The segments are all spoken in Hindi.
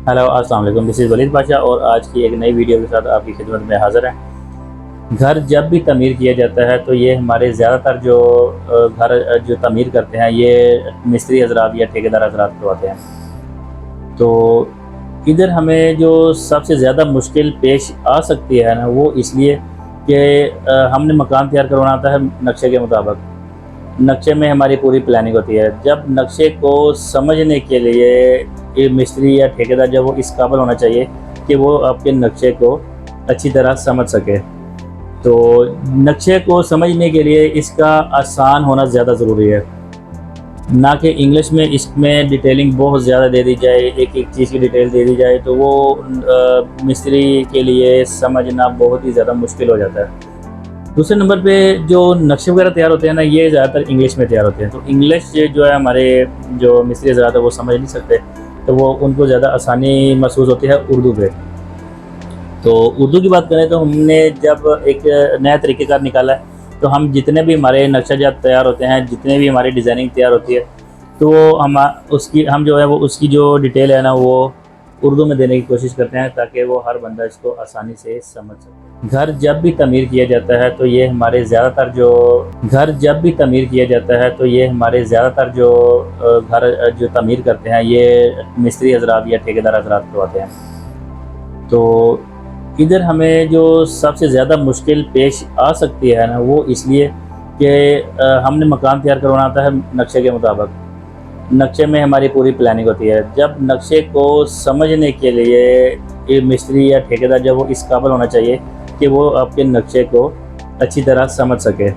हेलो अस्सलाम वालेकुम, दिस इज़ वलीद बादशाह और आज की एक नई वीडियो के साथ आपकी खिदमत में हाज़िर है। घर जब भी तमीर किया जाता है तो ये हमारे ज़्यादातर जो घर जो तमीर करते हैं ये मिस्त्री हज़रात या ठेकेदार हज़रात करवाते हैं। तो इधर हमें जो सबसे ज़्यादा मुश्किल पेश आ सकती है ना, वो इसलिए कि हमने मकान तैयार करवाना होता है नक्शे के मुताबिक। नक्शे में हमारी पूरी प्लानिंग होती है। जब नक्शे को समझने के लिए ये मिस्त्री या ठेकेदार जब वो इस काबिल होना चाहिए कि वो आपके नक्शे को अच्छी तरह समझ सके। तो नक्शे को समझने के लिए इसका आसान होना ज़्यादा ज़रूरी है, ना कि इंग्लिश में इसमें डिटेलिंग बहुत ज़्यादा दे दी जाए, एक एक चीज़ की डिटेल दे दी जाए तो वो मिस्त्री के लिए समझना बहुत ही ज़्यादा मुश्किल हो जाता है। दूसरे नंबर पे जो नक्शे वगैरह तैयार होते हैं ना, ये ज़्यादातर इंग्लिश में तैयार होते हैं। तो इंग्लिश जो है हमारे जो मिस्त्री हज़रात है वो समझ नहीं सकते, तो वो उनको ज़्यादा आसानी महसूस होती है उर्दू पे। तो उर्दू की बात करें तो हमने जब एक नया तरीक़ेकार निकाला है, तो हम जितने भी हमारे नक्शाजात तैयार होते हैं, जितने भी हमारी डिज़ाइनिंग तैयार होती है, तो हम जो है वो उसकी जो डिटेल है ना, वो उर्दू में देने की कोशिश करते हैं ताकि वो हर बंदा इसको आसानी से समझ सके। घर जब भी तमीर किया जाता है तो ये हमारे ज़्यादातर जो घर जो तमीर करते हैं ये मिस्त्री हज़रात या ठेकेदार हज़रात करवाते हैं। तो इधर हमें जो सबसे ज़्यादा मुश्किल पेश आ सकती है ना, वो इसलिए कि हमने मकान तैयार करवाना होता है नक्शे के मुताबिक। नक्शे में हमारी पूरी प्लानिंग होती है। जब नक्शे को समझने के लिए ये मिस्त्री या ठेकेदार जब वो इस काबिल होना चाहिए कि वो आपके नक्शे को अच्छी तरह समझ सके।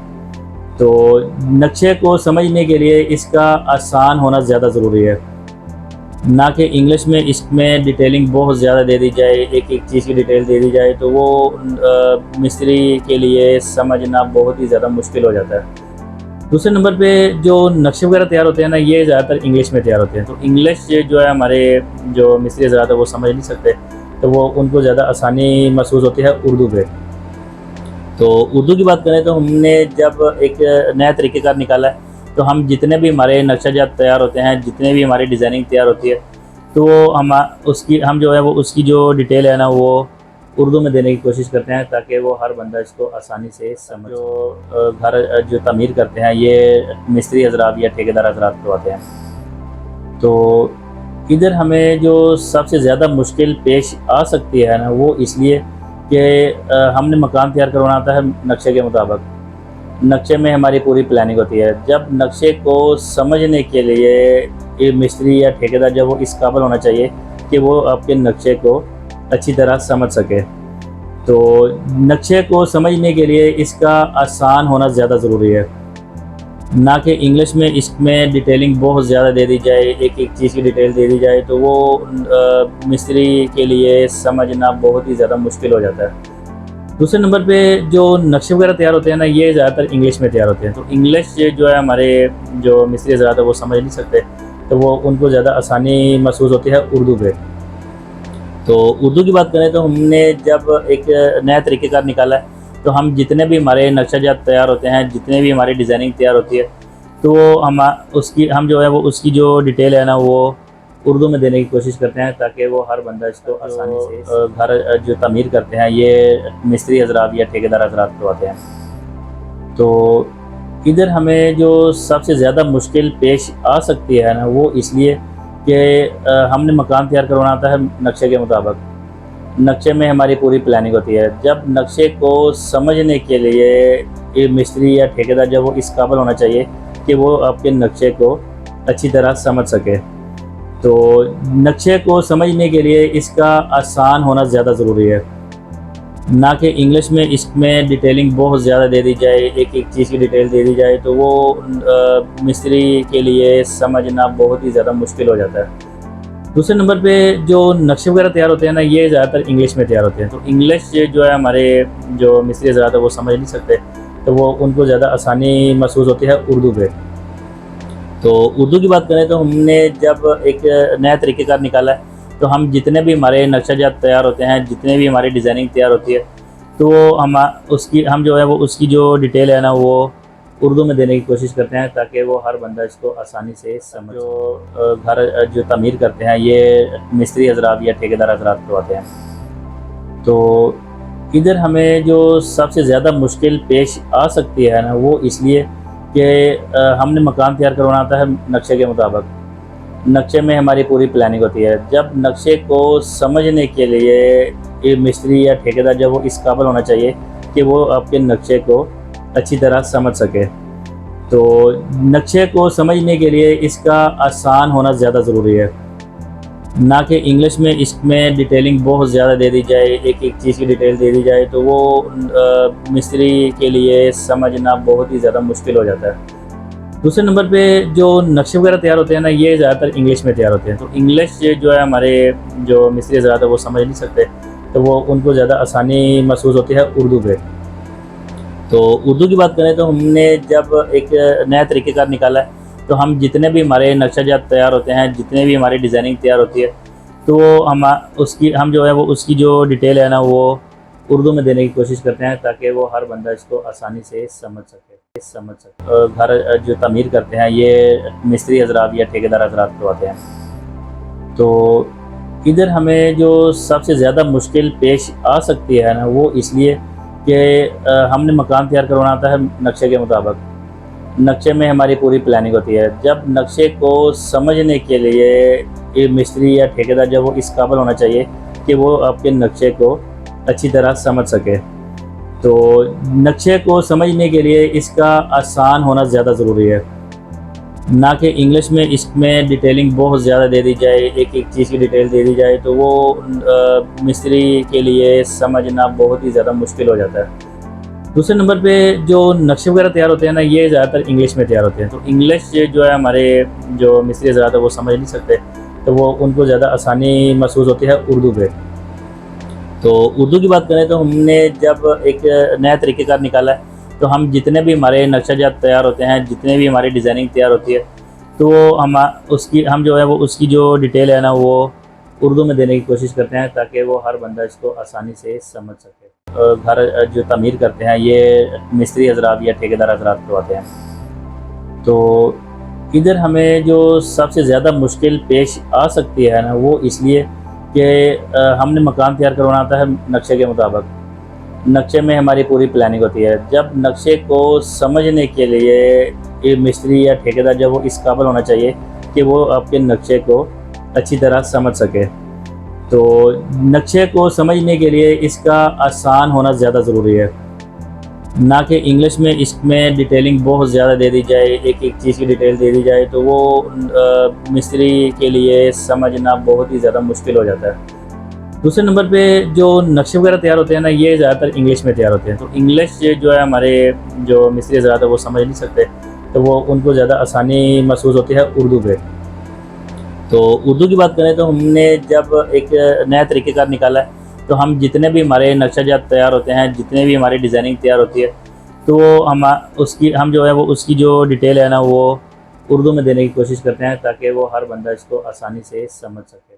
तो नक्शे को समझने के लिए इसका आसान होना ज़्यादा ज़रूरी है, ना कि इंग्लिश में इसमें डिटेलिंग बहुत ज़्यादा दे दी जाए, एक एक चीज़ की डिटेल दे दी जाए तो वो मिस्त्री के लिए समझना बहुत ही ज़्यादा मुश्किल हो जाता है। दूसरे नंबर पे जो नक्शे वगैरह तैयार होते हैं ना, ये ज़्यादातर इंग्लिश में तैयार होते हैं। तो इंग्लिश जो है हमारे जो मिस्त्री हज़रात है वो समझ नहीं सकते, तो वो उनको ज़्यादा आसानी महसूस होती है उर्दू पे। तो उर्दू की बात करें तो हमने जब एक नया तरीक़ेकार निकाला है, तो हम जितने भी हमारे नक्शाजात तैयार होते हैं, जितने भी हमारी डिज़ाइनिंग तैयार होती है, तो हम जो है वो उसकी जो डिटेल है ना, वो उर्दू में देने की कोशिश करते हैं ताकि वो हर बंदा इसको आसानी से समझ। जो घर जो तमीर करते हैं ये मिस्त्री हज़रात या ठेकेदार हज़रात करवाते हैं। तो इधर हमें जो सबसे ज़्यादा मुश्किल पेश आ सकती है ना, वो इसलिए कि हमने मकान तैयार करवाना होता है नक्शे के मुताबिक। नक्शे में हमारी पूरी प्लानिंग होती है। जब नक्शे को समझने के लिए ये मिस्त्री या ठेकेदार जब वो इस काबिल होना चाहिए कि वो आपके नक्शे को अच्छी तरह समझ सके। तो नक्शे को समझने के लिए इसका आसान होना ज़्यादा ज़रूरी है, ना कि इंग्लिश में इसमें डिटेलिंग बहुत ज़्यादा दे दी जाए, एक एक चीज़ की डिटेल दे दी जाए तो वो मिस्त्री के लिए समझना बहुत ही ज़्यादा मुश्किल हो जाता है। दूसरे नंबर पे जो नक्शे वगैरह तैयार होते हैं ना, ये ज़्यादातर इंग्लिश में तैयार होते हैं। तो इंग्लिश जो है हमारे जो मिस्त्री हज़रात है वो समझ नहीं सकते, तो वो उनको ज़्यादा आसानी महसूस होती है उर्दू पे। तो उर्दू की बात करें तो हमने जब एक नया तरीक़ेकार निकाला है, तो हम जितने भी हमारे नक्शाजात तैयार होते हैं, जितने भी हमारी डिज़ाइनिंग तैयार होती है, तो हम जो है वो उसकी जो डिटेल है ना, वो उर्दू में देने की कोशिश करते हैं ताकि वो हर बंदा इसको आसानी से घर जो तमीर करते हैं ये मिस्त्री हज़रात या ठेकेदार हज़रात करवाते हैं। तो इधर हमें जो सबसे ज़्यादा मुश्किल पेश आ सकती है ना, वो इसलिए कि हमने मकान तैयार करवाना होता है नक्शे के मुताबिक। नक्शे में हमारी पूरी प्लानिंग होती है। जब नक्शे को समझने के लिए ये मिस्त्री या ठेकेदार जब वो इस काबिल होना चाहिए कि वो आपके नक्शे को अच्छी तरह समझ सके। तो नक्शे को समझने के लिए इसका आसान होना ज़्यादा ज़रूरी है, ना कि इंग्लिश में इसमें डिटेलिंग बहुत ज़्यादा दे दी जाए, एक एक चीज़ की डिटेल दे दी जाए तो वो मिस्त्री के लिए समझना बहुत ही ज़्यादा मुश्किल हो जाता है। दूसरे नंबर पे जो नक्शे वगैरह तैयार होते हैं ना, ये ज़्यादातर इंग्लिश में तैयार होते हैं। तो इंग्लिश जो है हमारे जो मिस्त्री हज़रात है वो समझ नहीं सकते, तो वो उनको ज़्यादा आसानी महसूस होती है उर्दू पे। तो उर्दू की बात करें तो हमने जब एक नया तरीक़ेकार निकाला है, तो हम जितने भी हमारे नक्शाजात तैयार होते हैं, जितने भी हमारी डिज़ाइनिंग तैयार होती है, तो हम जो है वो उसकी जो डिटेल है ना, वो उर्दू में देने की कोशिश करते हैं ताकि वो हर बंदा इसको आसानी से समझ। जो घर जो तमीर करते हैं ये मिस्त्री हजरात या ठेकेदार हजरात करवाते हैं। तो इधर हमें जो सबसे ज़्यादा मुश्किल पेश आ सकती है ना, वो इसलिए कि हमने मकान तैयार करवाना होता है नक्शे के मुताबिक। नक्शे में हमारी पूरी प्लानिंग होती है। जब नक्शे को समझने के लिए ये मिस्त्री या ठेकेदार जब वो इस काबिल होना चाहिए कि वो आपके नक्शे को अच्छी तरह समझ सके। तो नक्शे को समझने के लिए इसका आसान होना ज़्यादा ज़रूरी है, ना कि इंग्लिश में इसमें डिटेलिंग बहुत ज़्यादा दे दी जाए, एक एक चीज़ की डिटेल दे दी जाए तो वो मिस्त्री के लिए समझना बहुत ही ज़्यादा मुश्किल हो जाता है। दूसरे नंबर पे जो नक्शे वगैरह तैयार होते हैं ना, ये ज़्यादातर इंग्लिश में तैयार होते हैं। तो इंग्लिश जो है हमारे जो मिस्त्री हज़रात है वो समझ नहीं सकते, तो वो उनको ज़्यादा आसानी महसूस होती है उर्दू पे। तो उर्दू की बात करें तो हमने जब एक नया तरीक़ेकार निकाला है, तो हम जितने भी हमारे नक्शाजात तैयार होते हैं, जितने भी हमारी डिज़ाइनिंग तैयार होती है, तो वो हम जो है वो उसकी जो डिटेल है ना, वो उर्दू में देने की कोशिश करते हैं ताकि वो हर बंदा इसको आसानी से समझ सके। घर जो तमीर करते हैं ये मिस्त्री हजरात या ठेकेदार हजरात करवाते हैं। तो इधर हमें जो सबसे ज़्यादा मुश्किल पेश आ सकती है ना, वो इसलिए कि हमने मकान तैयार करवाना होता है नक्शे के मुताबिक। नक्शे में हमारी पूरी प्लानिंग होती है। जब नक्शे को समझने के लिए ये मिस्त्री या ठेकेदार जब वो इस काबिल होना चाहिए कि वो आपके नक्शे को अच्छी तरह समझ सके। तो नक्शे को समझने के लिए इसका आसान होना ज़्यादा ज़रूरी है, ना कि इंग्लिश में इसमें डिटेलिंग बहुत ज़्यादा दे दी जाए, एक एक चीज़ की डिटेल दे दी जाए तो वो मिस्त्री के लिए समझना बहुत ही ज़्यादा मुश्किल हो जाता है। दूसरे नंबर पे जो नक्शे वगैरह तैयार होते हैं ना, ये ज़्यादातर इंग्लिश में तैयार होते हैं। तो इंग्लिश जो है हमारे जो मिस्त्री हज़रात है वो समझ नहीं सकते, तो वो उनको ज़्यादा आसानी महसूस होती है उर्दू पे। तो उर्दू की बात करें तो हमने जब एक नया तरीक़ेकार निकाला है, तो हम जितने भी हमारे नक्शाजात तैयार होते हैं, जितने भी हमारी डिज़ाइनिंग तैयार होती है, तो वो हम जो है वो उसकी जो डिटेल है ना, वो उर्दू में देने की कोशिश करते हैं ताकि वो हर बंदा इसको आसानी से समझ सके। घर जो तमीर करते हैं ये मिस्त्री हजरात या ठेकेदार हजरात करवाते हैं। तो इधर हमें जो सबसे ज़्यादा मुश्किल पेश आ सकती है ना, वो इसलिए कि हमने मकान तैयार करवाना होता है नक्शे के मुताबिक। नक्शे में हमारी पूरी प्लानिंग होती है। जब नक्शे को समझने के लिए ये मिस्त्री या ठेकेदार जब वो इस काबिल होना चाहिए कि वो आपके नक्शे को अच्छी तरह समझ सके। तो नक्शे को समझने के लिए इसका आसान होना ज़्यादा ज़रूरी है, ना कि इंग्लिश में इसमें डिटेलिंग बहुत ज़्यादा दे दी जाए, एक एक चीज़ की डिटेल दे दी जाए तो वो मिस्त्री के लिए समझना बहुत ही ज़्यादा मुश्किल हो जाता है। दूसरे नंबर पे जो नक्शे वगैरह तैयार होते हैं ना, ये ज़्यादातर इंग्लिश में तैयार होते हैं। तो इंग्लिश जो है हमारे जो मिस्त्री हज़रात है वो समझ नहीं सकते, तो वो उनको ज़्यादा आसानी महसूस होती है उर्दू पे। तो उर्दू की बात करें तो हमने जब एक नया तरीक़ेकार निकाला है, तो हम जितने भी हमारे नक्शाजात तैयार होते हैं, जितने भी हमारी डिज़ाइनिंग तैयार होती है, तो वो हम जो है वो उसकी जो डिटेल है ना, वो उर्दू में देने की कोशिश करते हैं ताकि वो हर बंदा इसको आसानी से समझ सके।